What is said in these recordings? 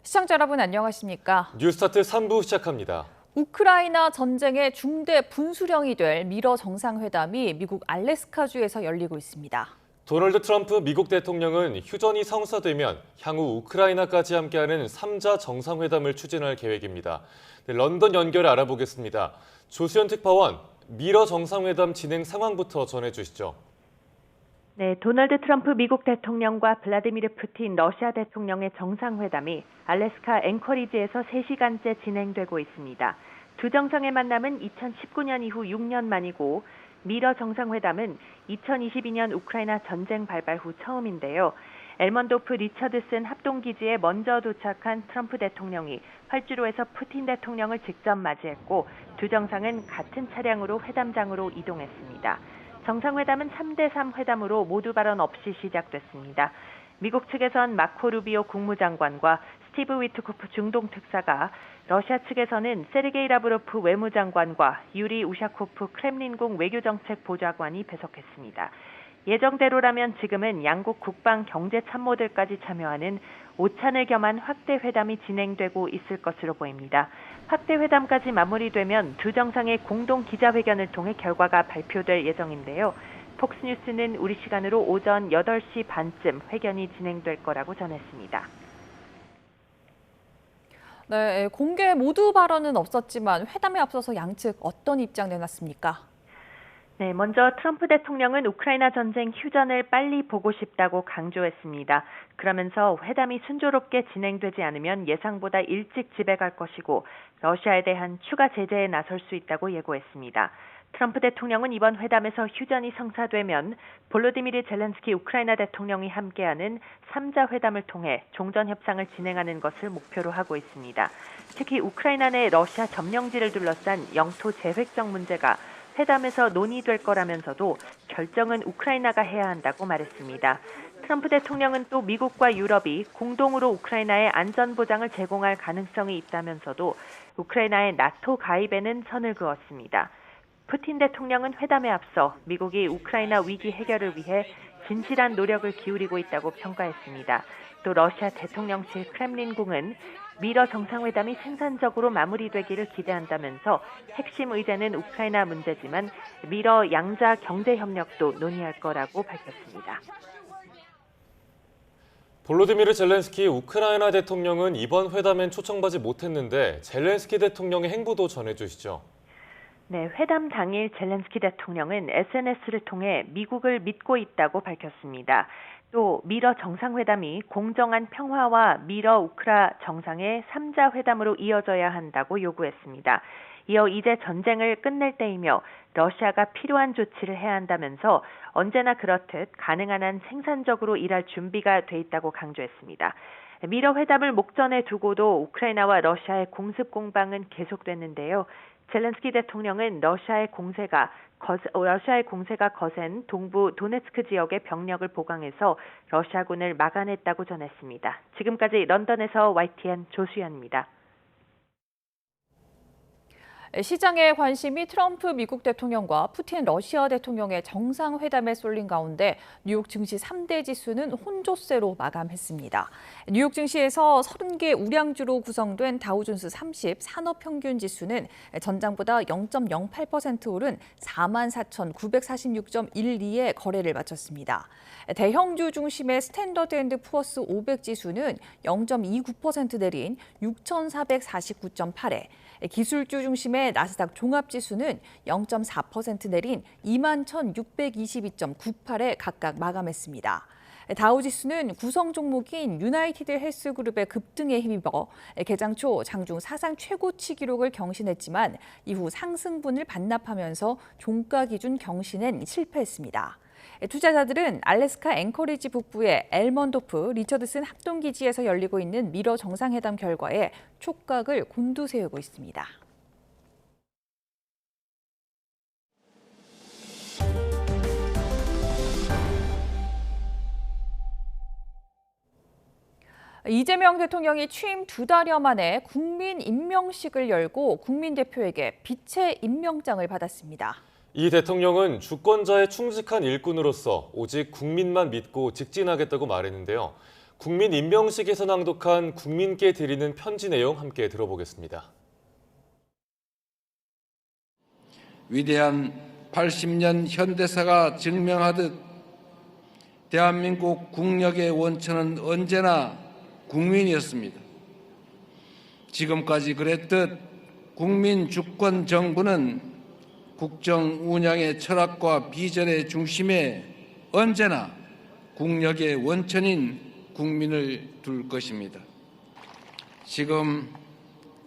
시청자 여러분 안녕하십니까? 뉴스타트 3부 시작합니다. 우크라이나 전쟁의 중대 분수령이 될 미러 정상회담이 미국 알래스카주에서 열리고 있습니다. 도널드 트럼프 미국 대통령은 휴전이 성사되면 향후 우크라이나까지 함께하는 3자 정상회담을 추진할 계획입니다. 런던 연결 알아보겠습니다. 조수연 특파원, 미러 정상회담 진행 상황부터 전해주시죠. 네, 도널드 트럼프 미국 대통령과 블라디미르 푸틴 러시아 대통령의 정상회담이 알래스카 앵커리지에서 3시간째 진행되고 있습니다. 두 정상의 만남은 2019년 이후 6년 만이고 미러 정상회담은 2022년 우크라이나 전쟁 발발 후 처음인데요. 엘먼도프 리처드슨 합동기지에 먼저 도착한 트럼프 대통령이 활주로에서 푸틴 대통령을 직접 맞이했고 두 정상은 같은 차량으로 회담장으로 이동했습니다. 정상회담은 3대3 회담으로 모두 발언 없이 시작됐습니다. 미국 측에선 마코 루비오 국무장관과 스티브 위트코프 중동특사가, 러시아 측에서는 세르게이 라브로프 외무장관과 유리 우샤코프 크렘린궁 외교정책보좌관이 배석했습니다. 예정대로라면 지금은 양국 국방 경제 참모들까지 참여하는 오찬을 겸한 확대 회담이 진행되고 있을 것으로 보입니다. 확대 회담까지 마무리되면 두 정상의 공동 기자회견을 통해 결과가 발표될 예정인데요. 폭스뉴스는 우리 시간으로 오전 8시 반쯤 회견이 진행될 거라고 전했습니다. 네, 공개 모두 발언은 없었지만 회담에 앞서서 양측 어떤 입장 내놨습니까? 네, 먼저 트럼프 대통령은 우크라이나 전쟁 휴전을 빨리 보고 싶다고 강조했습니다. 그러면서 회담이 순조롭게 진행되지 않으면 예상보다 일찍 집에 갈 것이고 러시아에 대한 추가 제재에 나설 수 있다고 예고했습니다. 트럼프 대통령은 이번 회담에서 휴전이 성사되면 볼로디미르 젤렌스키 우크라이나 대통령이 함께하는 3자 회담을 통해 종전 협상을 진행하는 것을 목표로 하고 있습니다. 특히 우크라이나 내 러시아 점령지를 둘러싼 영토 재획정 문제가 회담에서 논의될 거라면서도 결정은 우크라이나가 해야 한다고 말했습니다. 트럼프 대통령은 또 미국과 유럽이 공동으로 우크라이나에 안전보장을 제공할 가능성이 있다면서도 우크라이나의 나토 가입에는 선을 그었습니다. 푸틴 대통령은 회담에 앞서 미국이 우크라이나 위기 해결을 위해 진실한 노력을 기울이고 있다고 평가했습니다. 또 러시아 대통령실 크렘린궁은 미러 정상회담이 생산적으로 마무리되기를 기대한다면서 핵심 의제는 우크라이나 문제지만 미러 양자 경제협력도 논의할 거라고 밝혔습니다. 볼로디미르 젤렌스키 우크라이나 대통령은 이번 회담엔 초청받지 못했는데 젤렌스키 대통령의 행보도 전해주시죠. 네, 회담 당일 젤렌스키 대통령은 SNS를 통해 미국을 믿고 있다고 밝혔습니다. 또 미러 정상회담이 공정한 평화와 미러 우크라 정상의 3자 회담으로 이어져야 한다고 요구했습니다. 이어 이제 전쟁을 끝낼 때이며 러시아가 필요한 조치를 해야 한다면서 언제나 그렇듯 가능한 한 생산적으로 일할 준비가 돼 있다고 강조했습니다. 미러 회담을 목전에 두고도 우크라이나와 러시아의 공습 공방은 계속됐는데요. 젤렌스키 대통령은 러시아의 공세가 거센 동부 도네츠크 지역의 병력을 보강해서 러시아군을 막아냈다고 전했습니다. 지금까지 런던에서 YTN 조수연입니다. 시장의 관심이 트럼프 미국 대통령과 푸틴 러시아 대통령의 정상회담에 쏠린 가운데 뉴욕 증시 3대 지수는 혼조세로 마감했습니다. 뉴욕 증시에서 30개 우량주로 구성된 다우존스 30 산업평균 지수는 전장보다 0.08% 오른 44,946.12에 거래를 마쳤습니다. 대형주 중심의 스탠더드 앤드 푸어스 500 지수는 0.29% 내린 6,449.8에 기술주 중심의 나스닥 종합지수는 0.4% 내린 21,622.98에 각각 마감했습니다. 다우지수는 구성 종목인 유나이티드 헬스그룹의 급등에 힘입어 개장 초 장중 사상 최고치 기록을 경신했지만 이후 상승분을 반납하면서 종가 기준 경신엔 실패했습니다. 투자자들은 알래스카 앵커리지 북부의 엘먼도프 리처드슨 합동기지에서 열리고 있는 미러 정상회담 결과에 촉각을 곤두세우고 있습니다. 이재명 대통령이 취임 2달여 만에 국민 임명식을 열고 국민 대표에게 빛의 임명장을 받았습니다. 이 대통령은 주권자에 충직한 일꾼으로서 오직 국민만 믿고 직진하겠다고 말했는데요. 국민 임명식에서 낭독한 국민께 드리는 편지 내용 함께 들어보겠습니다. 위대한 80년 현대사가 증명하듯 대한민국 국력의 원천은 언제나 국민이었습니다. 지금까지 그랬듯 국민 주권 정부는 국정 운영의 철학과 비전의 중심에 언제나 국력의 원천인 국민을 둘 것입니다. 지금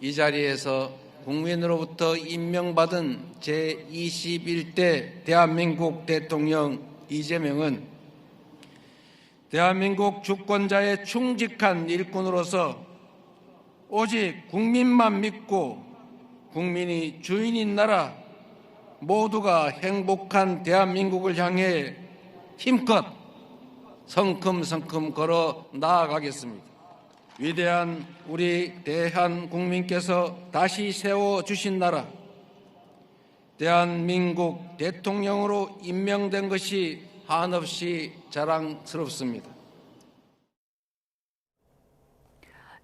이 자리에서 국민으로부터 임명받은 제21대 대한민국 대통령 이재명은 대한민국 주권자의 충직한 일꾼으로서 오직 국민만 믿고 국민이 주인인 나라, 모두가 행복한 대한민국을 향해 힘껏 성큼성큼 걸어 나아가겠습니다. 위대한 우리 대한국민께서 다시 세워주신 나라, 대한민국 대통령으로 임명된 것이 한없이 자랑스럽습니다.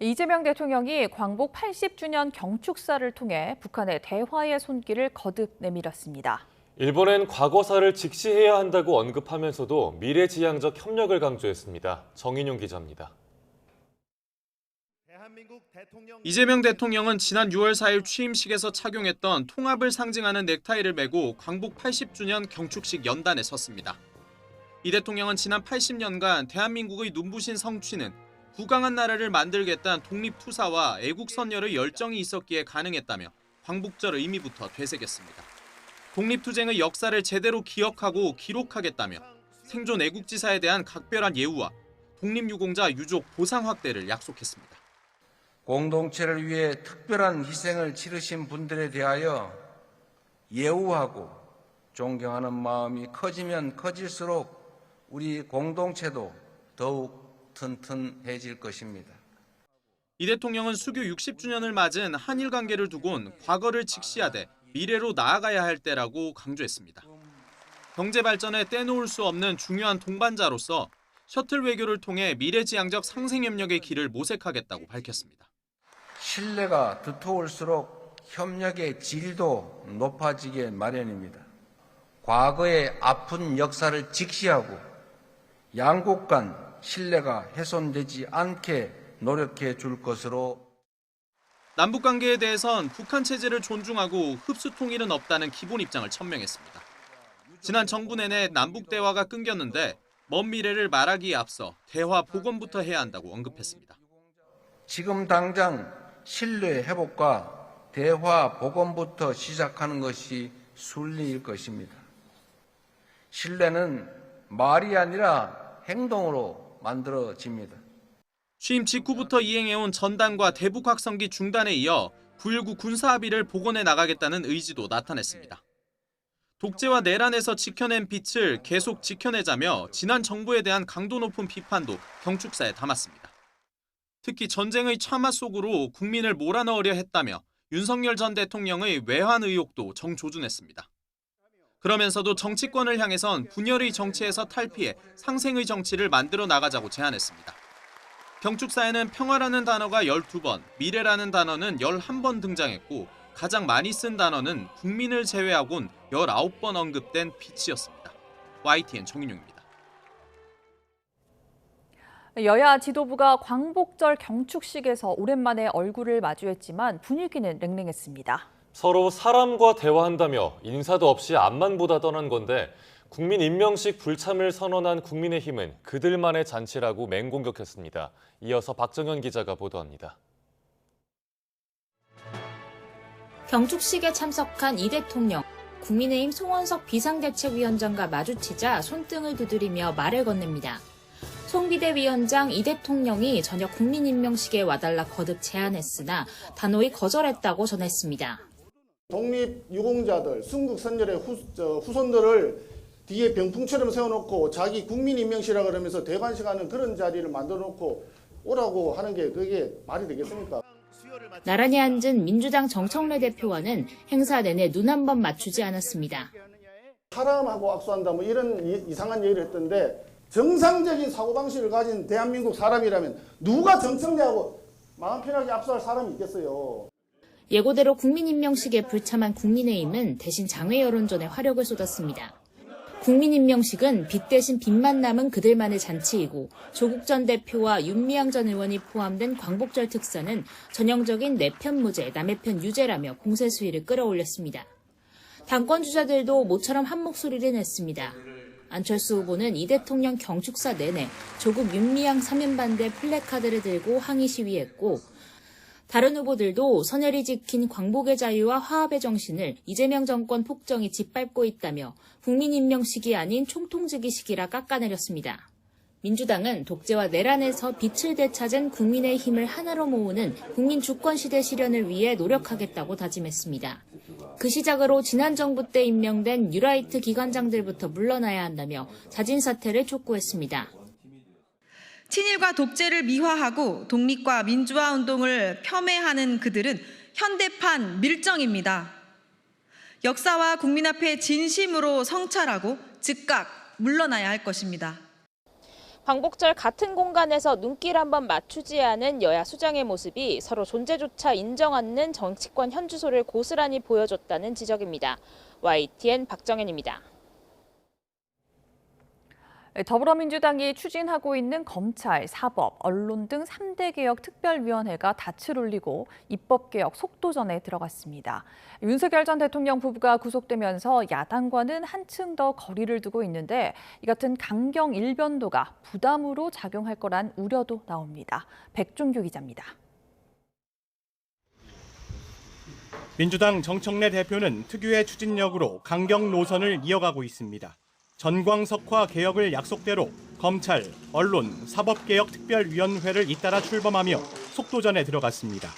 이재명 대통령이 광복 80주년 경축사를 통해 북한의 대화의 손길을 거듭 내밀었습니다. 일본은 과거사를 직시해야 한다고 언급하면서도 미래지향적 협력을 강조했습니다. 정인용 기자입니다. 이재명 대통령은 지난 6월 4일 취임식에서 착용했던 통합을 상징하는 넥타이를 메고 광복 80주년 경축식 연단에 섰습니다. 이 대통령은 지난 80년간 대한민국의 눈부신 성취는 부강한 나라를 만들겠다는 독립투사와 애국선열의 열정이 있었기에 가능했다며 광복절 의미부터 되새겼습니다. 독립투쟁의 역사를 제대로 기억하고 기록하겠다며 생존 애국지사에 대한 각별한 예우와 독립유공자 유족 보상 확대를 약속했습니다. 공동체를 위해 특별한 희생을 치르신 분들에 대하여 예우하고 존경하는 마음이 커지면 커질수록 우리 공동체도 더욱 튼튼해질 것입니다. 이 대통령은 수교 60주년을 맞은 한일 관계를 두곤 과거를 직시하되 미래로 나아가야 할 때라고 강조했습니다. 경제 발전에 떼놓을 수 없는 중요한 동반자로서 셔틀 외교를 통해 미래지향적 상생협력의 길을 모색하겠다고 밝혔습니다. 신뢰가 두터울수록 협력의 질도 높아지게 마련입니다. 과거의 아픈 역사를 직시하고 양국 간 신뢰가 훼손되지 않게 노력해 줄 것으로. 남북관계에 대해선 북한 체제를 존중하고 흡수 통일은 없다는 기본 입장을 천명했습니다. 지난 정부 내내 남북 대화가 끊겼는데 먼 미래를 말하기에 앞서 대화 복원부터 해야 한다고 언급했습니다. 지금 당장 신뢰 회복과 대화 복원부터 시작하는 것이 순리일 것입니다. 신뢰는 말이 아니라 행동으로 만들어집니다. 취임 직후부터 이행해온 전단과 대북 확성기 중단에 이어 9.19 군사합의를 복원해 나가겠다는 의지도 나타냈습니다. 독재와 내란에서 지켜낸 빛을 계속 지켜내자며 지난 정부에 대한 강도 높은 비판도 경축사에 담았습니다. 특히 전쟁의 참화 속으로 국민을 몰아넣으려 했다며 윤석열 전 대통령의 외환 의혹도 정조준했습니다. 그러면서도 정치권을 향해선 분열의 정치에서 탈피해 상생의 정치를 만들어 나가자고 제안했습니다. 경축사에는 평화라는 단어가 12번, 미래라는 단어는 11번 등장했고 가장 많이 쓴 단어는 국민을 제외하곤 19번 언급된 빛이었습니다. YTN 정인용입니다. 여야 지도부가 광복절 경축식에서 오랜만에 얼굴을 마주했지만 분위기는 냉랭했습니다. 서로 사람과 대화한다며 인사도 없이 앞만 보다 떠난 건데 국민 임명식 불참을 선언한 국민의힘은 그들만의 잔치라고 맹공격했습니다. 이어서 박정현 기자가 보도합니다. 경축식에 참석한 이 대통령, 국민의힘 송원석 비상대책위원장과 마주치자 손등을 두드리며 말을 건넵니다. 송 비대위원장 이 대통령이 저녁 국민임명식에 와달라 거듭 제안했으나 단호히 거절했다고 전했습니다. 독립유공자들, 순국선열의 후손들을 뒤에 병풍처럼 세워놓고 자기 국민임명식이라 그러면서 대관식하는 그런 자리를 만들어놓고 오라고 하는 게 그게 말이 되겠습니까? 나란히 앉은 민주당 정청래 대표와는 행사 내내 눈 한 번 맞추지 않았습니다. 사람하고 악수한다 뭐 이런 이상한 얘기를 했던데, 정상적인 사고방식을 가진 대한민국 사람이라면 누가 정청래하고 마음 편하게 악수할 사람이 있겠어요. 예고대로 국민임명식에 불참한 국민의힘은 대신 장외 여론전에 화력을 쏟았습니다. 국민임명식은 빚 대신 빚만 남은 그들만의 잔치이고, 조국 전 대표와 윤미향 전 의원이 포함된 광복절 특사는 전형적인 내 편 무죄, 남의 편 유죄라며 공세 수위를 끌어올렸습니다. 당권 주자들도 모처럼 한 목소리를 냈습니다. 안철수 후보는 이 대통령 경축사 내내 조국 윤미향 사면 반대 플래카드를 들고 항의 시위했고, 다른 후보들도 선열이 지킨 광복의 자유와 화합의 정신을 이재명 정권 폭정이 짓밟고 있다며 국민임명식이 아닌 총통지기식이라 깎아내렸습니다. 민주당은 독재와 내란에서 빛을 되찾은 국민의 힘을 하나로 모으는 국민 주권시대 실현을 위해 노력하겠다고 다짐했습니다. 그 시작으로 지난 정부 때 임명된 뉴라이트 기관장들부터 물러나야 한다며 자진 사퇴를 촉구했습니다. 친일과 독재를 미화하고 독립과 민주화 운동을 폄훼하는 그들은 현대판 밀정입니다. 역사와 국민 앞에 진심으로 성찰하고 즉각 물러나야 할 것입니다. 광복절 같은 공간에서 눈길 한번 맞추지 않은 여야 수장의 모습이 서로 존재조차 인정 않는 정치권 현주소를 고스란히 보여줬다는 지적입니다. YTN 박정현입니다. 더불어민주당이 추진하고 있는 검찰, 사법, 언론 등 3대 개혁 특별위원회가 닻을 올리고 입법개혁 속도전에 들어갔습니다. 윤석열 전 대통령 부부가 구속되면서 야당과는 한층 더 거리를 두고 있는데, 이 같은 강경 일변도가 부담으로 작용할 거란 우려도 나옵니다. 백종규 기자입니다. 민주당 정청래 대표는 특유의 추진력으로 강경 노선을 이어가고 있습니다. 전광석화 개혁을 약속대로 검찰, 언론, 사법개혁특별위원회를 잇따라 출범하며 속도전에 들어갔습니다.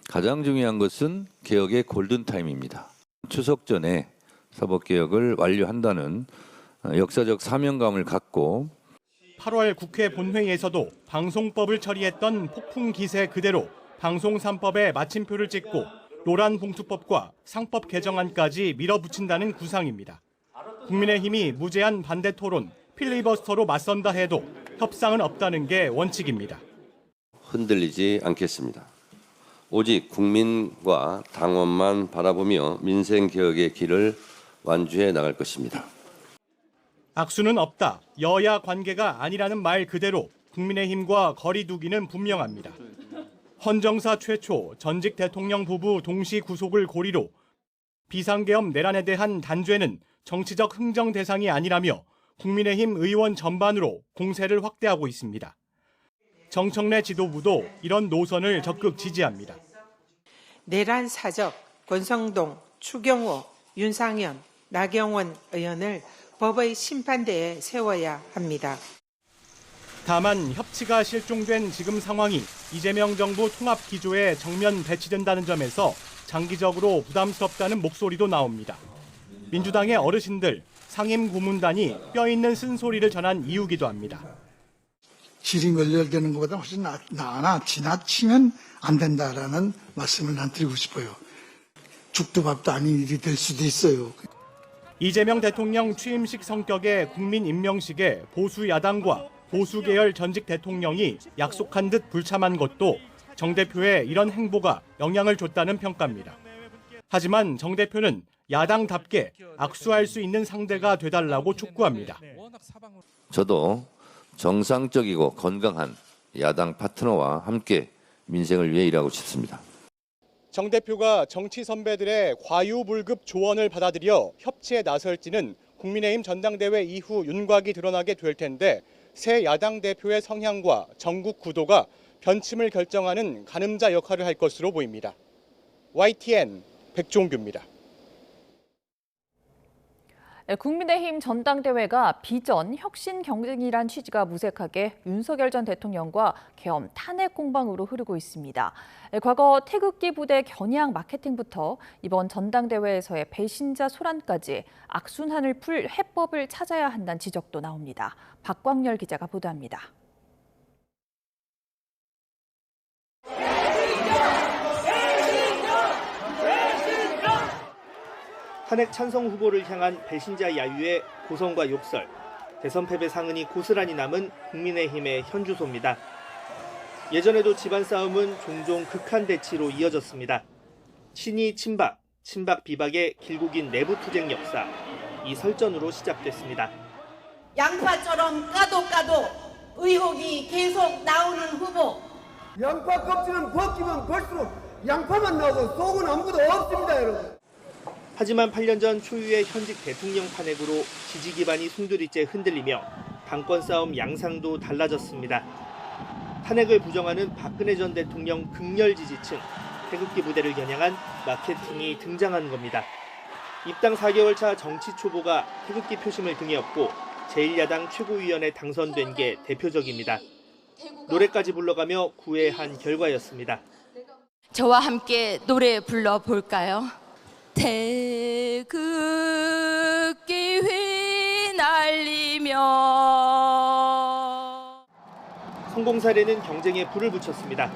가장 중요한 것은 개혁의 골든타임입니다. 추석 전에 사법개혁을 완료한다는 역사적 사명감을 갖고 8월 국회 본회의에서도 방송법을 처리했던 폭풍 기세 그대로 방송 3법에 마침표를 찍고 노란봉투법과 상법 개정안까지 밀어붙인다는 구상입니다. 국민의힘이 무제한 반대 토론, 필리버스터로 맞선다 해도 협상은 없다는 게 원칙입니다. 흔들리지 않겠습니다. 오직 국민과 당원만 바라보며 민생개혁의 길을 완주해 나갈 것입니다. 악수는 없다, 여야 관계가 아니라는 말 그대로 국민의힘과 거리 두기는 분명합니다. 헌정사 최초 전직 대통령 부부 동시 구속을 고리로 비상계엄 내란에 대한 단죄는 정치적 흥정 대상이 아니라며 국민의힘 의원 전반으로 공세를 확대하고 있습니다. 정청래 지도부도 이런 노선을 적극 지지합니다. 내란 사적 권성동, 추경호, 윤상현, 나경원 의원을 법의 심판대에 세워야 합니다. 다만 협치가 실종된 지금 상황이 이재명 정부 통합 기조에 정면 배치된다는 점에서 장기적으로 부담스럽다는 목소리도 나옵니다. 민주당의 어르신들, 상임 고문단이 뼈있는 쓴소리를 전한 이유기도 합니다. 질이 걸려되는 것보다 훨씬 나아나 지나치면 안 된다라는 말씀을 난 드리고 싶어요. 죽도 밥도 아닌 일이 될 수도 있어요. 이재명 대통령 취임식 성격의 국민 임명식에 보수 야당과 보수 계열 전직 대통령이 약속한 듯 불참한 것도 정 대표의 이런 행보가 영향을 줬다는 평가입니다. 하지만 정 대표는 야당답게 악수할 수 있는 상대가 돼달라고 촉구합니다. 저도 정상적이고 건강한 야당 파트너와 함께 민생을 위해 일하고 싶습니다. 정 대표가 정치 선배들의 과유불급 조언을 받아들여 협치에 나설지는 국민의힘 전당대회 이후 윤곽이 드러나게 될 텐데, 새 야당 대표의 성향과 전국 구도가 변침을 결정하는 가늠자 역할을 할 것으로 보입니다. YTN 백종규입니다. 국민의힘 전당대회가 비전, 혁신 경쟁이란 취지가 무색하게 윤석열 전 대통령과 계엄 탄핵 공방으로 흐르고 있습니다. 과거 태극기 부대 겨냥 마케팅부터 이번 전당대회에서의 배신자 소란까지 악순환을 풀 해법을 찾아야 한다는 지적도 나옵니다. 박광열 기자가 보도합니다. 탄핵 찬성 후보를 향한 배신자 야유의 고성과 욕설, 대선 패배 상흔이 고스란히 남은 국민의힘의 현주소입니다. 예전에도 집안 싸움은 종종 극한 대치로 이어졌습니다. 친이 친박, 친박 비박의 길고 긴 내부 투쟁 역사, 이 설전으로 시작됐습니다. 양파처럼 까도 의혹이 계속 나오는 후보. 양파 껍질은 벗기면 벌수록 양파만 나오고 속은 아무것도 없습니다, 여러분. 하지만 8년 전 초유의 현직 대통령 탄핵으로 지지 기반이 송두리째 흔들리며 당권 싸움 양상도 달라졌습니다. 탄핵을 부정하는 박근혜 전 대통령 극렬 지지층, 태극기 부대를 겨냥한 마케팅이 등장한 겁니다. 입당 4개월 차 정치 초보가 태극기 표심을 등에 업고 제1야당 최고위원에 당선된 게 대표적입니다. 노래까지 불러가며 구애한 결과였습니다. 저와 함께 노래 불러볼까요? 태극기 휘날리며. 성공 사례는 경쟁에 불을 붙였습니다.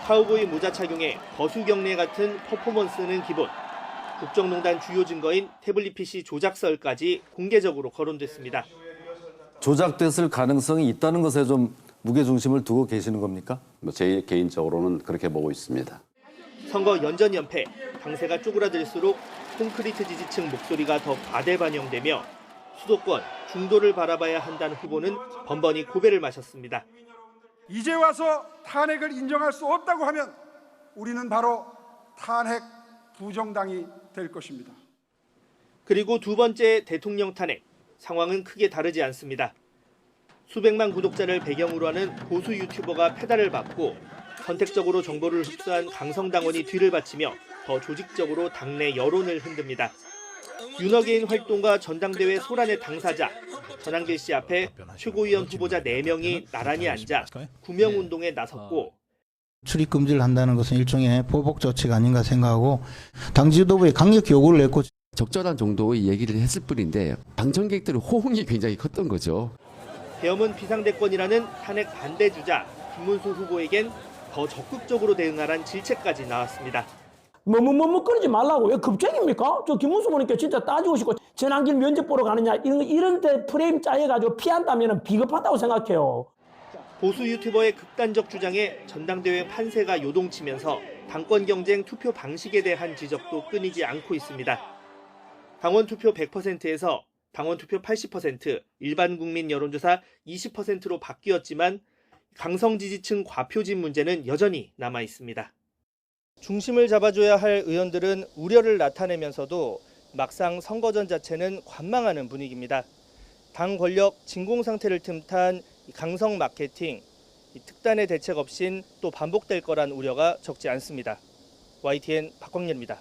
카우보이 모자 착용에 거수 경례 같은 퍼포먼스는 기본. 국정농단 주요 증거인 태블릿 PC 조작설까지 공개적으로 거론됐습니다. 조작됐을 가능성이 있다는 것에 좀 무게중심을 두고 계시는 겁니까? 제 개인적으로는 그렇게 보고 있습니다. 선거 연전 연패, 당세가 쪼그라들수록 콘크리트 지지층 목소리가 더 과대 반영되며 수도권, 중도를 바라봐야 한다는 후보는 번번이 고배를 마셨습니다. 이제 와서 탄핵을 인정할 수 없다고 하면 우리는 바로 탄핵 부정당이 될 것입니다. 그리고 두 번째 대통령 탄핵, 상황은 크게 다르지 않습니다. 수백만 구독자를 배경으로 하는 보수 유튜버가 페달을 밟고 선택적으로 정보를 흡수한 강성당원이 뒤를 바치며 더 조직적으로 당내 여론을 흔듭니다. 윤어게인 활동과 전당대회 소란의 당사자, 전한길 씨 앞에 최고위원 후보자 4명이 나란히 앉아 구명운동에 나섰고 출입 금지를 한다는 것은 일종의 보복 조치가 아닌가 생각하고 당 지도부에 강력히 요구를 했고 적절한 정도의 얘기를 했을 뿐인데 당정객들의 호응이 굉장히 컸던 거죠. 계엄은 비상대권이라는 탄핵 반대 주자 김문수 후보에겐 더 적극적으로 대응하란 질책까지 나왔습니다. 꺼리지 말라고. 왜 급쟁입니까? 저 김문수 보니까 진짜 따지고 싶고 전한길 면접 보러 가느냐 이런 데 프레임 짜여가지고 피한다면 비겁하다고 생각해요. 보수 유튜버의 극단적 주장에 전당대회 판세가 요동치면서 당권 경쟁 투표 방식에 대한 지적도 끊이지 않고 있습니다. 당원 투표 100%에서 당원 투표 80%, 일반 국민 여론조사 20%로 바뀌었지만 강성 지지층 과표진 문제는 여전히 남아 있습니다. 중심을 잡아줘야 할 의원들은 우려를 나타내면서도 막상 선거전 자체는 관망하는 분위기입니다. 당 권력 진공 상태를 틈탄 강성 마케팅, 특단의 대책 없인 또 반복될 거란 우려가 적지 않습니다. YTN 박광렬입니다.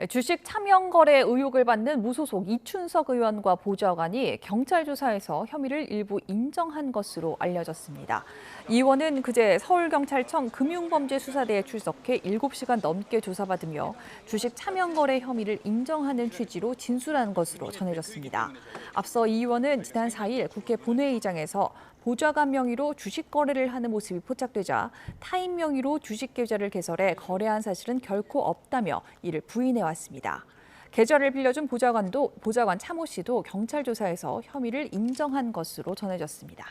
주식 차명 거래 의혹을 받는 무소속 이춘석 의원과 보좌관이 경찰 조사에서 혐의를 일부 인정한 것으로 알려졌습니다. 이 의원은 그제 서울경찰청 금융범죄수사대에 출석해 7시간 넘게 조사받으며 주식 차명 거래 혐의를 인정하는 취지로 진술한 것으로 전해졌습니다. 앞서 이 의원은 지난 4일 국회 본회의장에서 보좌관 명의로 주식 거래를 하는 모습이 포착되자 타인 명의로 주식 계좌를 개설해 거래한 사실은 결코 없다며 이를 부인해왔습니다. 계좌를 빌려준 보좌관 차모 씨도 경찰 조사에서 혐의를 인정한 것으로 전해졌습니다.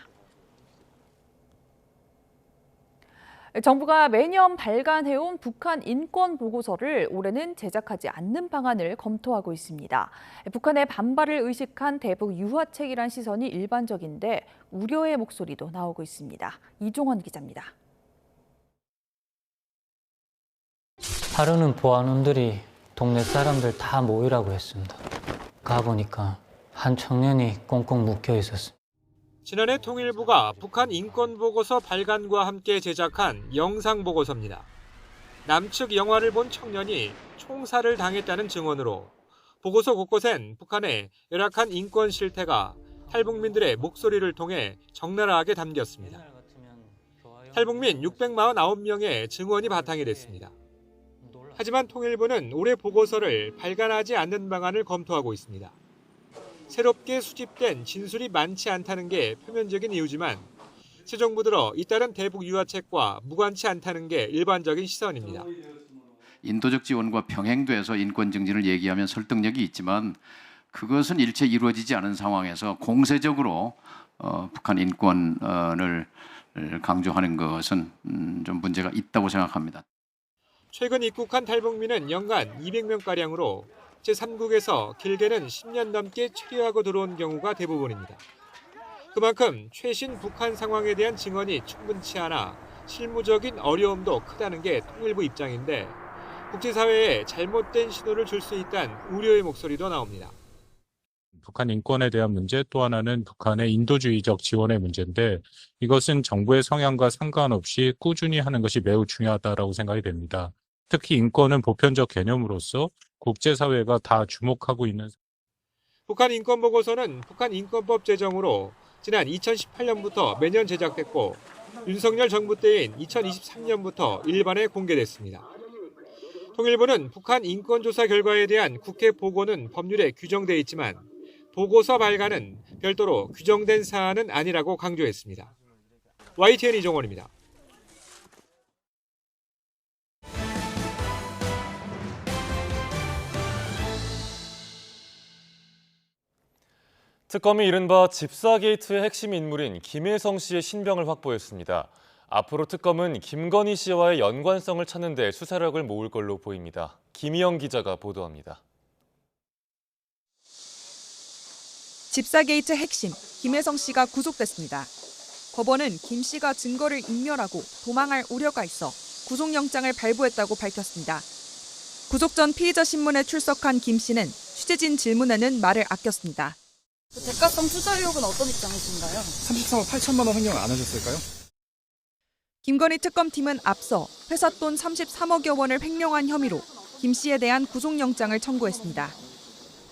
정부가 매년 발간해온 북한 인권 보고서를 올해는 제작하지 않는 방안을 검토하고 있습니다. 북한의 반발을 의식한 대북 유화책이란 시선이 일반적인데 우려의 목소리도 나오고 있습니다. 이종원 기자입니다. 하루는 보안원들이 동네 사람들 다 모이라고 했습니다. 가보니까 한 청년이 꽁꽁 묶여 있었습니다. 지난해 통일부가 북한 인권보고서 발간과 함께 제작한 영상보고서입니다. 남측 영화를 본 청년이 총살을 당했다는 증언으로 보고서 곳곳엔 북한의 열악한 인권 실태가 탈북민들의 목소리를 통해 적나라하게 담겼습니다. 탈북민 649명의 증언이 바탕이 됐습니다. 하지만 통일부는 올해 보고서를 발간하지 않는 방안을 검토하고 있습니다. 새롭게 수집된 진술이 많지 않다는 게 표면적인 이유지만 새 정부 들어 잇따른 대북 유화책과 무관치 않다는 게 일반적인 시선입니다. 인도적 지원과 병행돼서 인권 증진을 얘기하면 설득력이 있지만 그것은 일체 이루어지지 않은 상황에서 공세적으로 북한 인권을 강조하는 것은 좀 문제가 있다고 생각합니다. 최근 입국한 탈북민은 연간 200명가량으로 제3국에서 길게는 10년 넘게 체류하고 들어온 경우가 대부분입니다. 그만큼 최신 북한 상황에 대한 증언이 충분치 않아 실무적인 어려움도 크다는 게 통일부 입장인데 국제사회에 잘못된 신호를 줄 수 있다는 우려의 목소리도 나옵니다. 북한 인권에 대한 문제, 또 하나는 북한의 인도주의적 지원의 문제인데 이것은 정부의 성향과 상관없이 꾸준히 하는 것이 매우 중요하다고 생각이 됩니다. 특히 인권은 보편적 개념으로서 국제사회가 다 주목하고 있는. 북한 인권보고서는 북한 인권법 제정으로 지난 2018년부터 매년 제작됐고 윤석열 정부 때인 2023년부터 일반에 공개됐습니다. 통일부는 북한 인권조사 결과에 대한 국회 보고는 법률에 규정돼 있지만 보고서 발간은 별도로 규정된 사안은 아니라고 강조했습니다. YTN 이종원입니다. 특검이 이른바 집사 게이트의 핵심 인물인 김일성 씨의 신병을 확보했습니다. 앞으로 특검은 김건희 씨와의 연관성을 찾는 데 수사력을 모을 걸로 보입니다. 김희영 기자가 보도합니다. 집사 게이트 핵심 김일성 씨가 구속됐습니다. 법원은 김 씨가 증거를 인멸하고 도망할 우려가 있어 구속영장을 발부했다고 밝혔습니다. 구속 전 피의자 신문에 출석한 김 씨는 취재진 질문에는 말을 아꼈습니다. 대가성 투자 의혹은 어떤 입장이신가요? 33억 8천만 원 횡령을 안 하셨을까요? 김건희 특검팀은 앞서 회사 돈 33억여 원을 횡령한 혐의로 김 씨에 대한 구속영장을 청구했습니다.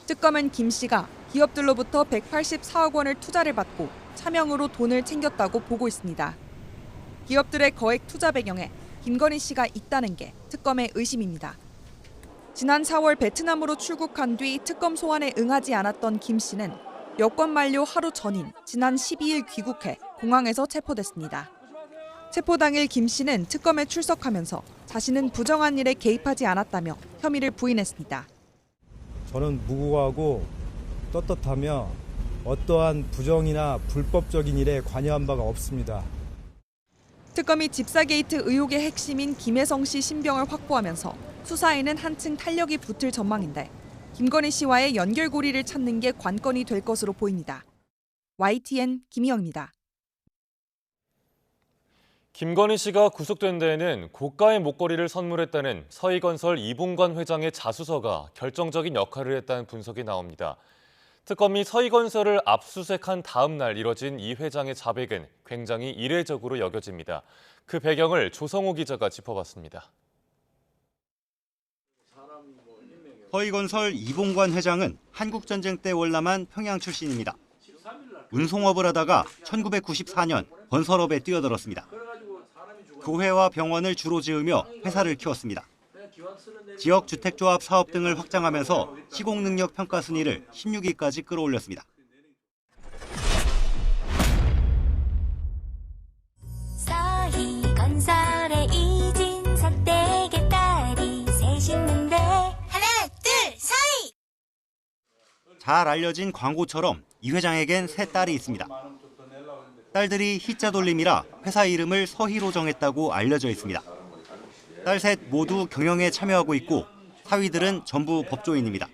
특검은 김 씨가 기업들로부터 184억 원을 투자를 받고 차명으로 돈을 챙겼다고 보고 있습니다. 기업들의 거액 투자 배경에 김건희 씨가 있다는 게 특검의 의심입니다. 지난 4월 베트남으로 출국한 뒤 특검 소환에 응하지 않았던 김 씨는 여권 만료 하루 전인 지난 12일 귀국해 공항에서 체포됐습니다. 체포 당일 김 씨는 특검에 출석하면서 자신은 부정한 일에 개입하지 않았다며 혐의를 부인했습니다. 저는 무고하고 떳떳하며 어떠한 부정이나 불법적인 일에 관여한 바가 없습니다. 특검이 집사 게이트 의혹의 핵심인 김혜성 씨 신병을 확보하면서 수사에는 한층 탄력이 붙을 전망인데 김건희 씨와의 연결고리를 찾는 게 관건이 될 것으로 보입니다. YTN 김희영입니다. 김건희 씨가 구속된 데에는 고가의 목걸이를 선물했다는 서희건설 이봉관 회장의 자수서가 결정적인 역할을 했다는 분석이 나옵니다. 특검이 서희건설을 압수수색한 다음 날 이뤄진 이 회장의 자백은 굉장히 이례적으로 여겨집니다. 그 배경을 조성호 기자가 짚어봤습니다. 서희건설 이봉관 회장은 한국전쟁 때 월남한 평양 출신입니다. 운송업을 하다가 1994년 건설업에 뛰어들었습니다. 교회와 병원을 주로 지으며 회사를 키웠습니다. 지역 주택조합 사업 등을 확장하면서 시공능력 평가 순위를 16위까지 끌어올렸습니다. 서희건설의 이진석 댁의 딸이 셋 있는데 하나, 둘, 서희! 잘 알려진 광고처럼 이 회장에겐 세 딸이 있습니다. 딸들이 희자 돌림이라 회사 이름을 서희로 정했다고 알려져 있습니다. 딸 셋 모두 경영에 참여하고 있고 사위들은 전부 법조인입니다.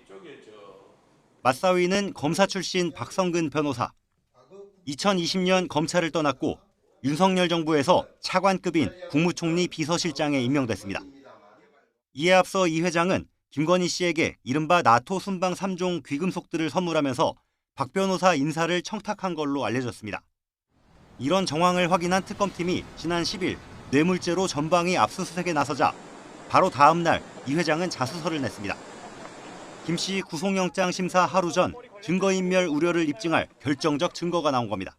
맞사위는 검사 출신 박성근 변호사. 2020년 검찰을 떠났고 윤석열 정부에서 차관급인 국무총리 비서실장에 임명됐습니다. 이에 앞서 이 회장은 김건희 씨에게 이른바 나토 순방 3종 귀금속들을 선물하면서 박 변호사 인사를 청탁한 걸로 알려졌습니다. 이런 정황을 확인한 특검팀이 지난 10일 뇌물죄로 전방위 압수수색에 나서자 바로 다음 날 이 회장은 자수서를 냈습니다. 김 씨 구속영장 심사 하루 전 증거인멸 우려를 입증할 결정적 증거가 나온 겁니다.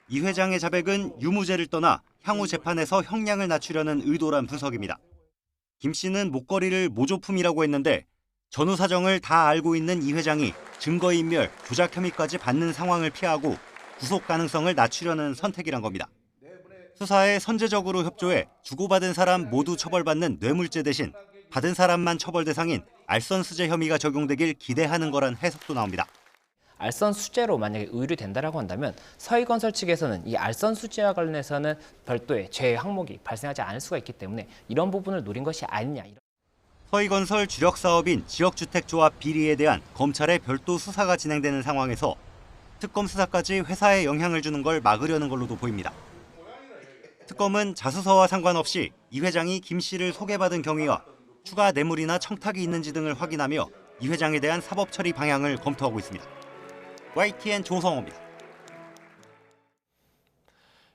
이 회장의 자백은 유무죄를 떠나 향후 재판에서 형량을 낮추려는 의도란 분석입니다. 김 씨는 목걸이를 모조품이라고 했는데 전후 사정을 다 알고 있는 이 회장이 증거인멸, 조작 혐의까지 받는 상황을 피하고 구속 가능성을 낮추려는 선택이란 겁니다. 수사에 선제적으로 협조해 주고받은 사람 모두 처벌받는 뇌물죄 대신 받은 사람만 처벌 대상인 알선수재 혐의가 적용되길 기대하는 거란 해석도 나옵니다. 알선수재로 만약에 의뢰된다라고 한다면 서희건설 측에서는 이 알선수재와 관련해서는 별도의 죄 항목이 발생하지 않을 수가 있기 때문에 이런 부분을 노린 것이 아니냐. 서희건설 주력 사업인 지역주택조합 비리에 대한 검찰의 별도 수사가 진행되는 상황에서 특검 수사까지 회사에 영향을 주는 걸 막으려는 걸로도 보입니다. 특검은 자수서와 상관없이 이 회장이 김 씨를 소개받은 경위와 추가 뇌물이나 청탁이 있는지 등을 확인하며 이 회장에 대한 사법 처리 방향을 검토하고 있습니다. YTN 조성호입니다.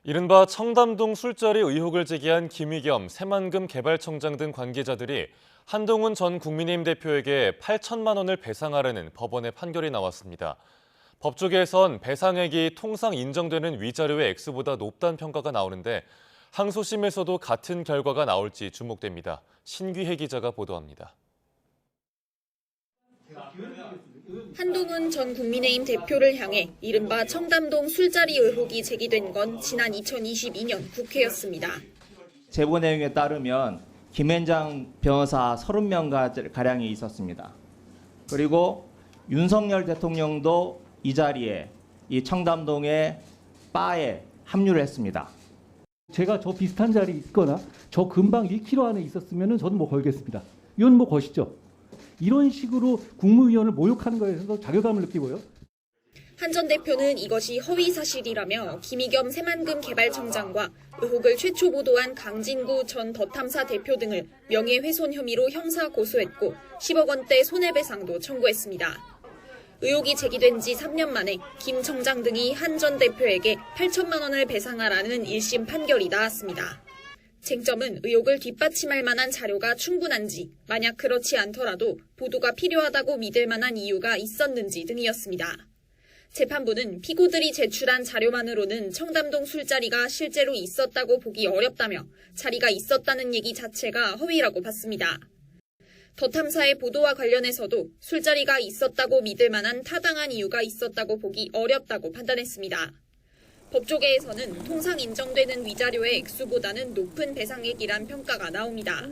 이른바 청담동 술자리 의혹을 제기한 김의겸 새만금 개발청장 등 관계자들이 한동훈 전 국민의힘 대표에게 8천만 원을 배상하라는 법원의 판결이 나왔습니다. 법조계에선 배상액이 통상 인정되는 위자료의 액수보다 높다는 평가가 나오는데 항소심에서도 같은 결과가 나올지 주목됩니다. 신귀혜 기자가 보도합니다. 한동훈 전 국민의힘 대표를 향해 이른바 청담동 술자리 의혹이 제기된 건 지난 2022년 국회였습니다. 제보 내용에 따르면 김앤장 변호사 30명가량이 있었습니다. 그리고 윤석열 대통령도 이 자리에 이 청담동의 바에 합류를 했습니다. 제가 저 비슷한 자리에 있거나 저 근방 1km 안에 있었으면 저는 뭐 걸겠습니다. 이건 뭐 것이죠. 이런 식으로 국무위원을 모욕하는 거에서 자괴감을 느끼고요. 한 전 대표는 이것이 허위 사실이라며 김의겸 새만금 개발청장과 의혹을 최초 보도한 강진구 전 더탐사 대표 등을 명예훼손 혐의로 형사 고소했고 10억 원대 손해배상도 청구했습니다. 의혹이 제기된 지 3년 만에 김 청장 등이 한 전 대표에게 8천만 원을 배상하라는 1심 판결이 나왔습니다. 쟁점은 의혹을 뒷받침할 만한 자료가 충분한지, 만약 그렇지 않더라도 보도가 필요하다고 믿을 만한 이유가 있었는지 등이었습니다. 재판부는 피고들이 제출한 자료만으로는 청담동 술자리가 실제로 있었다고 보기 어렵다며 자리가 있었다는 얘기 자체가 허위라고 봤습니다. 더 탐사의 보도와 관련해서도 술자리가 있었다고 믿을 만한 타당한 이유가 있었다고 보기 어렵다고 판단했습니다. 법조계에서는 통상 인정되는 위자료의 액수보다는 높은 배상액이란 평가가 나옵니다.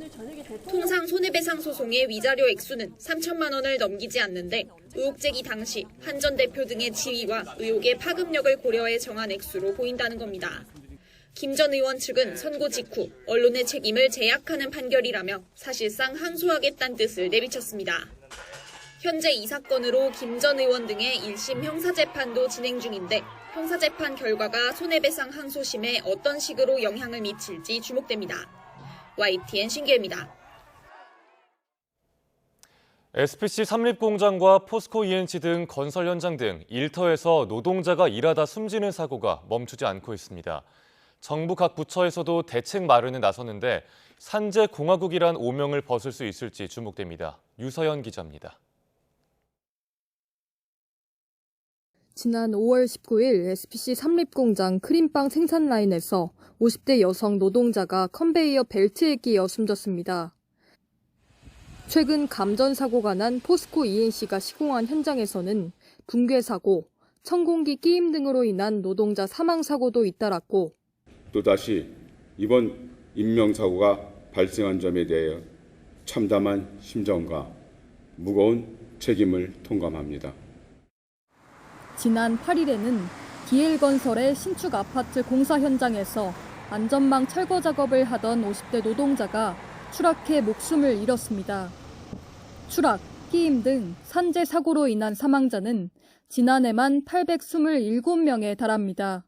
통상 손해배상 소송의 위자료 액수는 3천만 원을 넘기지 않는데 의혹 제기 당시 한 전 대표 등의 지위와 의혹의 파급력을 고려해 정한 액수로 보인다는 겁니다. 김 전 의원 측은 선고 직후 언론의 책임을 제약하는 판결이라며 사실상 항소하겠다는 뜻을 내비쳤습니다. 현재 이 사건으로 김 전 의원 등의 1심 형사재판도 진행 중인데 형사재판 결과가 손해배상 항소심에 어떤 식으로 영향을 미칠지 주목됩니다. YTN 신기혜입니다. SPC 삼립공장과 포스코 ENC 등 건설 현장 등 일터에서 노동자가 일하다 숨지는 사고가 멈추지 않고 있습니다. 정부 각 부처에서도 대책 마련에 나섰는데 산재공화국이란 오명을 벗을 수 있을지 주목됩니다. 유서연 기자입니다. 지난 5월 19일 SPC 삼립공장 크림빵 생산 라인에서 50대 여성 노동자가 컨베이어 벨트에 끼어 숨졌습니다. 최근 감전 사고가 난 포스코 ENC가 시공한 현장에서는 붕괴 사고, 천공기 끼임 등으로 인한 노동자 사망 사고도 잇따랐고 또다시 이번 인명사고가 발생한 점에 대해 참담한 심정과 무거운 책임을 통감합니다. 지난 8일에는 DL건설의 신축 아파트 공사 현장에서 안전망 철거 작업을 하던 50대 노동자가 추락해 목숨을 잃었습니다. 추락, 끼임 등 산재 사고로 인한 사망자는 지난해만 827명에 달합니다.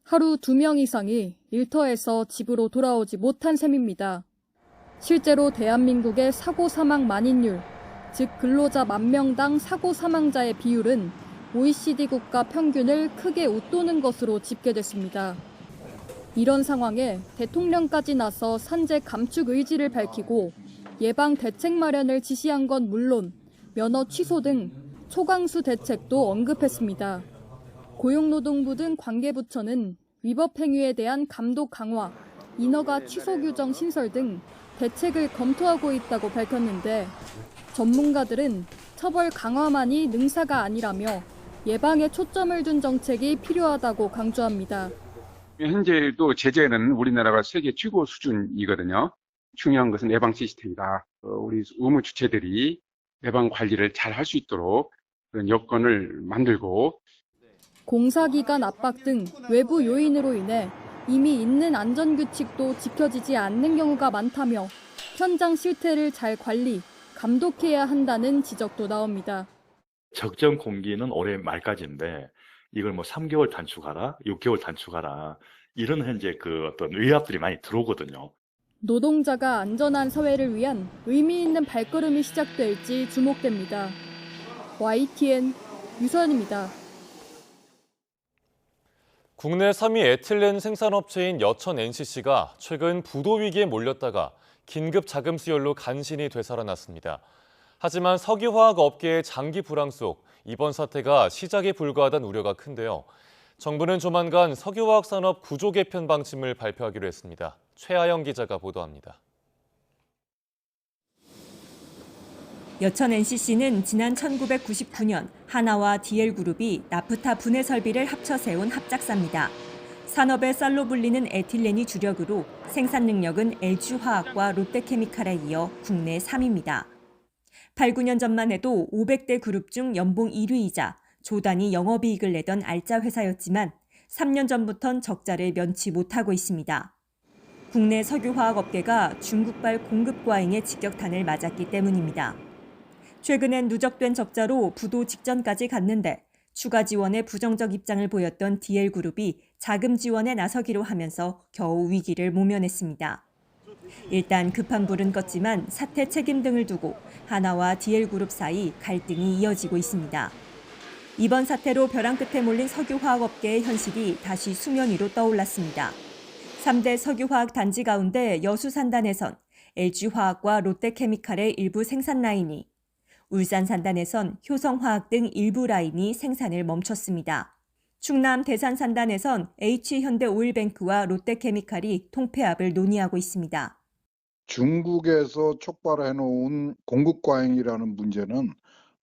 하루 2명 이상이 일터에서 집으로 돌아오지 못한 셈입니다. 실제로 대한민국의 사고 사망 만인율, 즉 근로자 10,000명당 사고 사망자의 비율은 OECD 국가 평균을 크게 웃도는 것으로 집계됐습니다. 이런 상황에 대통령까지 나서 산재 감축 의지를 밝히고 예방 대책 마련을 지시한 건 물론 면허 취소 등 초강수 대책도 언급했습니다. 고용노동부 등 관계부처는 위법 행위에 대한 감독 강화, 인허가 취소 규정 신설 등 대책을 검토하고 있다고 밝혔는데 전문가들은 처벌 강화만이 능사가 아니라며 예방에 초점을 둔 정책이 필요하다고 강조합니다. 현재도 제재는 우리나라가 세계 최고 수준이거든요. 중요한 것은 예방 시스템이다. 우리 의무 주체들이 예방 관리를 잘 할 수 있도록 그런 여건을 만들고 공사기간 압박 등 외부 요인으로 인해 이미 있는 안전규칙도 지켜지지 않는 경우가 많다며 현장 실태를 잘 관리, 감독해야 한다는 지적도 나옵니다. 적정 공기는 올해 말까지인데 이걸 뭐 3개월 단축하라, 6개월 단축하라 이런 현재 어떤 의압들이 많이 들어오거든요. 노동자가 안전한 사회를 위한 의미 있는 발걸음이 시작될지 주목됩니다. YTN 유선입니다. 국내 3위 에틸렌 생산업체인 여천 NCC가 최근 부도 위기에 몰렸다가 긴급 자금 수혈로 간신히 되살아났습니다. 하지만 석유화학 업계의 장기 불황 속 이번 사태가 시작에 불과하다는 우려가 큰데요. 정부는 조만간 석유화학 산업 구조 개편 방침을 발표하기로 했습니다. 최아영 기자가 보도합니다. 여천 NCC는 지난 1999년 하나와 DL그룹이 나프타 분해 설비를 합쳐 세운 합작사입니다. 산업의 쌀로 불리는 에틸렌이 주력으로 생산 능력은 LG화학과 롯데케미칼에 이어 국내 3위입니다. 8, 9년 전만 해도 500대 그룹 중 연봉 1위이자 조단위 영업이익을 내던 알짜 회사였지만 3년 전부턴 적자를 면치 못하고 있습니다. 국내 석유화학 업계가 중국발 공급 과잉의 직격탄을 맞았기 때문입니다. 최근엔 누적된 적자로 부도 직전까지 갔는데 추가 지원에 부정적 입장을 보였던 DL그룹이 자금 지원에 나서기로 하면서 겨우 위기를 모면했습니다. 일단 급한 불은 껐지만 사태 책임 등을 두고 하나와 DL그룹 사이 갈등이 이어지고 있습니다. 이번 사태로 벼랑 끝에 몰린 석유화학업계의 현실이 다시 수면 위로 떠올랐습니다. 3대 석유화학 단지 가운데 여수 산단에선 LG화학과 롯데케미칼의 일부 생산 라인이, 울산 산단에선 효성화학 등 일부 라인이 생산을 멈췄습니다. 충남 대산 산단에선 H현대오일뱅크와 롯데케미칼이 통폐합을 논의하고 있습니다. 중국에서 촉발해놓은 공급 과잉이라는 문제는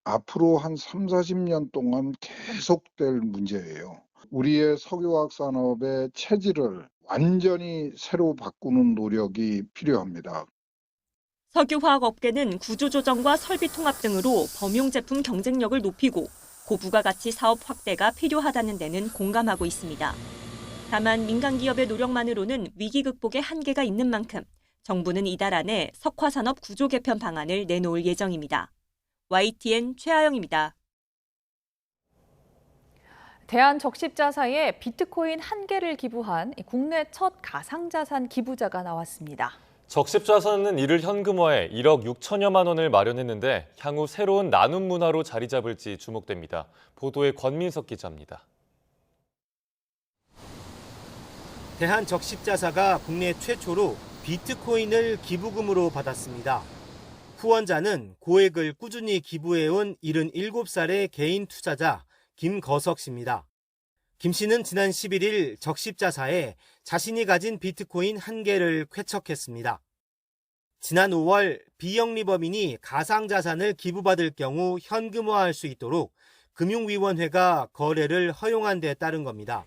앞으로 한 3, 40년 동안 계속될 문제예요. 우리의 석유화학 산업의 체질을 완전히 새로 바꾸는 노력이 필요합니다. 석유화학 업계는 구조조정과 설비 통합 등으로 범용 제품 경쟁력을 높이고 고부가가치 사업 확대가 필요하다는 데는 공감하고 있습니다. 다만 민간 기업의 노력만으로는 위기 극복에 한계가 있는 만큼 정부는 이달 안에 석화산업 구조 개편 방안을 내놓을 예정입니다. YTN 최아영입니다. 대한적십자사에 비트코인 1개를 기부한 국내 첫 가상자산 기부자가 나왔습니다. 적십자사는 이를 현금화해 1억 6천여만 원을 마련했는데 향후 새로운 나눔 문화로 자리 잡을지 주목됩니다. 보도에 권민석 기자입니다. 대한적십자사가 국내 최초로 비트코인을 기부금으로 받았습니다. 후원자는 고액을 꾸준히 기부해온 77살의 개인 투자자 김거석 씨입니다. 김 씨는 지난 11일 적십자사에 자신이 가진 비트코인 1개를 쾌척했습니다. 지난 5월 비영리법인이 가상자산을 기부받을 경우 현금화할 수 있도록 금융위원회가 거래를 허용한 데 따른 겁니다.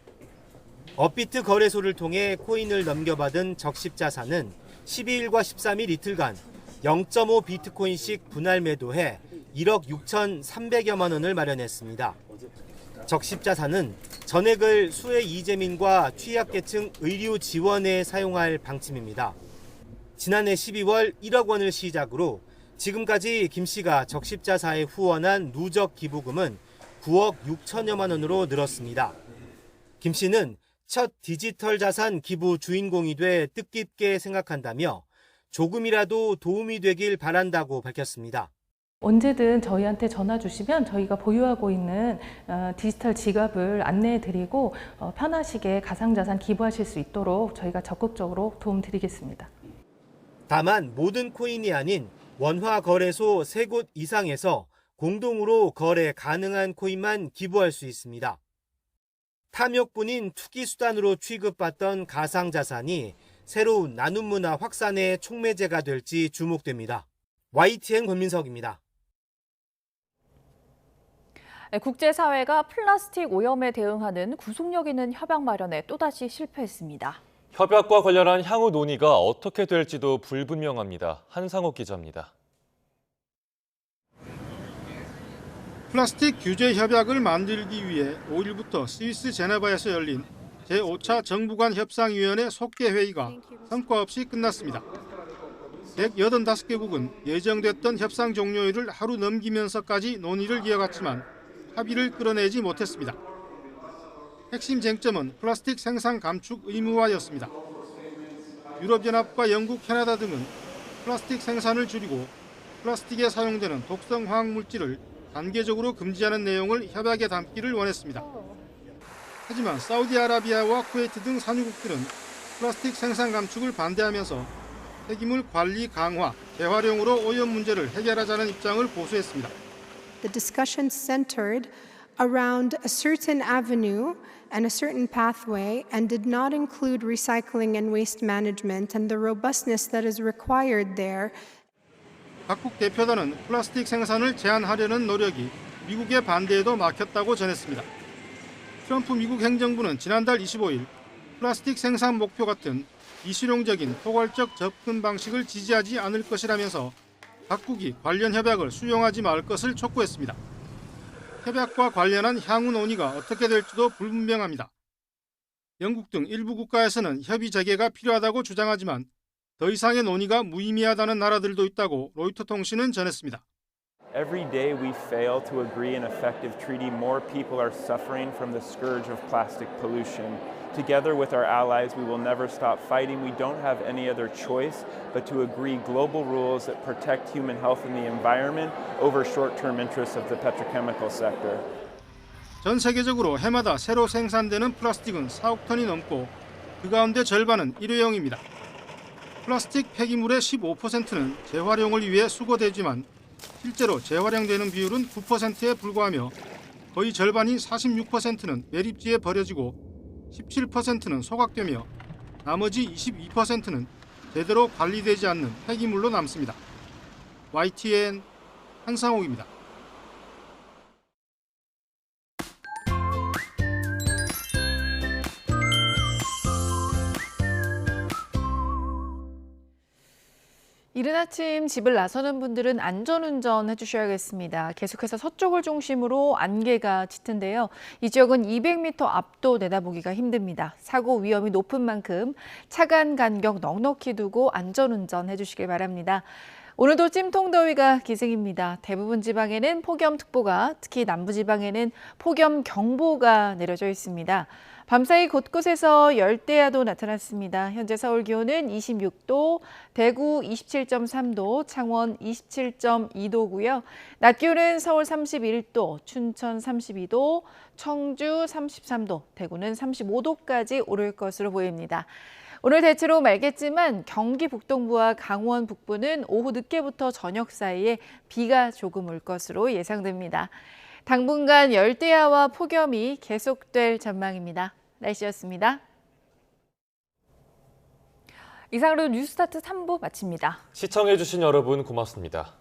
업비트 거래소를 통해 코인을 넘겨받은 적십자사는 12일과 13일 이틀간 0.5 비트코인씩 분할 매도해 1억 6,300여만 원을 마련했습니다. 적십자사는 전액을 수혜 이재민과 취약계층 의료 지원에 사용할 방침입니다. 지난해 12월 1억 원을 시작으로 지금까지 김 씨가 적십자사에 후원한 누적 기부금은 9억 6천여만 원으로 늘었습니다. 김 씨는 첫 디지털 자산 기부 주인공이 돼 뜻깊게 생각한다며 조금이라도 도움이 되길 바란다고 밝혔습니다. 언제든 저희한테 전화 주시면 저희가 보유하고 있는 디지털 지갑을 안내해드리고 편하시게 가상자산 기부하실 수 있도록 저희가 적극적으로 도움드리겠습니다. 다만 모든 코인이 아닌 원화 거래소 3곳 이상에서 공동으로 거래 가능한 코인만 기부할 수 있습니다. 탐욕뿐인 투기 수단으로 취급받던 가상자산이 새로운 나눔 문화 확산의 촉매제가 될지 주목됩니다. YTN 권민석입니다. 국제사회가 플라스틱 오염에 대응하는 구속력 있는 협약 마련에 또다시 실패했습니다. 협약과 관련한 향후 논의가 어떻게 될지도 불분명합니다. 한상욱 기자입니다. 플라스틱 규제 협약을 만들기 위해 5일부터 스위스 제네바에서 열린 제5차 정부 간 협상위원회 속개 회의가 성과 없이 끝났습니다. 185개국은 예정됐던 협상 종료일을 하루 넘기면서까지 논의를 이어갔지만 합의를 끌어내지 못했습니다. 핵심 쟁점은 플라스틱 생산 감축 의무화였습니다. 유럽연합과 영국, 캐나다 등은 플라스틱 생산을 줄이고 플라스틱에 사용되는 독성 화학 물질을 단계적으로 금지하는 내용을 협약에 담기를 원했습니다. 하지만 사우디아라비아와 쿠웨이트 등 산유국들은 플라스틱 생산 감축을 반대하면서 폐기물 관리 강화, 재활용으로 오염 문제를 해결하자는 입장을 고수했습니다. The discussion centered around a certain avenue and a certain pathway and did not include recycling and waste management and the robustness that is required there. 각국 대표단은 플라스틱 생산을 제한하려는 노력이 미국의 반대에도 막혔다고 전했습니다. 트럼프 미국 행정부는 지난달 25일 플라스틱 생산 목표 같은 비실용적인 포괄적 접근 방식을 지지하지 않을 것이라면서 각국이 관련 협약을 수용하지 말 것을 촉구했습니다. 협약과 관련한 향후 논의가 어떻게 될지도 불분명합니다. 영국 등 일부 국가에서는 협의 재개가 필요하다고 주장하지만 더 이상의 논의가 무의미하다는 나라들도 있다고 로이터 통신은 전했습니다. Every day we fail to agree an effective treaty, more people are suffering from the scourge of plastic pollution. Together with our allies, we will never stop fighting. We don't have any other choice but to agree global rules that protect human health and the environment over short-term interests of the petrochemical sector. 전 세계적으로 해마다 새로 생산되는 플라스틱은 4억 톤이 넘고 그 가운데 절반은 일회용입니다. 플라스틱 폐기물의 15%는 재활용을 위해 수거되지만 실제로 재활용되는 비율은 9%에 불과하며 거의 절반인 46%는 매립지에 버려지고 17%는 소각되며 나머지 22%는 제대로 관리되지 않는 폐기물로 남습니다. YTN 한상욱입니다. 이른 아침 집을 나서는 분들은 안전운전 해주셔야겠습니다. 계속해서 서쪽을 중심으로 안개가 짙은데요. 이 지역은 200m 앞도 내다보기가 힘듭니다. 사고 위험이 높은 만큼 차간 간격 넉넉히 두고 안전운전 해주시길 바랍니다. 오늘도 찜통더위가 기승입니다. 대부분 지방에는 폭염특보가, 특히 남부지방에는 폭염경보가 내려져 있습니다. 밤사이 곳곳에서 열대야도 나타났습니다. 현재 서울 기온은 26도, 대구 27.3도, 창원 27.2도고요. 낮 기온은 서울 31도, 춘천 32도, 청주 33도, 대구는 35도까지 오를 것으로 보입니다. 오늘 대체로 맑겠지만 경기 북동부와 강원 북부는 오후 늦게부터 저녁 사이에 비가 조금 올 것으로 예상됩니다. 당분간 열대야와 폭염이 계속될 전망입니다. 날씨였습니다. 이상으로 뉴스타트 3부 마칩니다. 시청해주신 여러분 고맙습니다.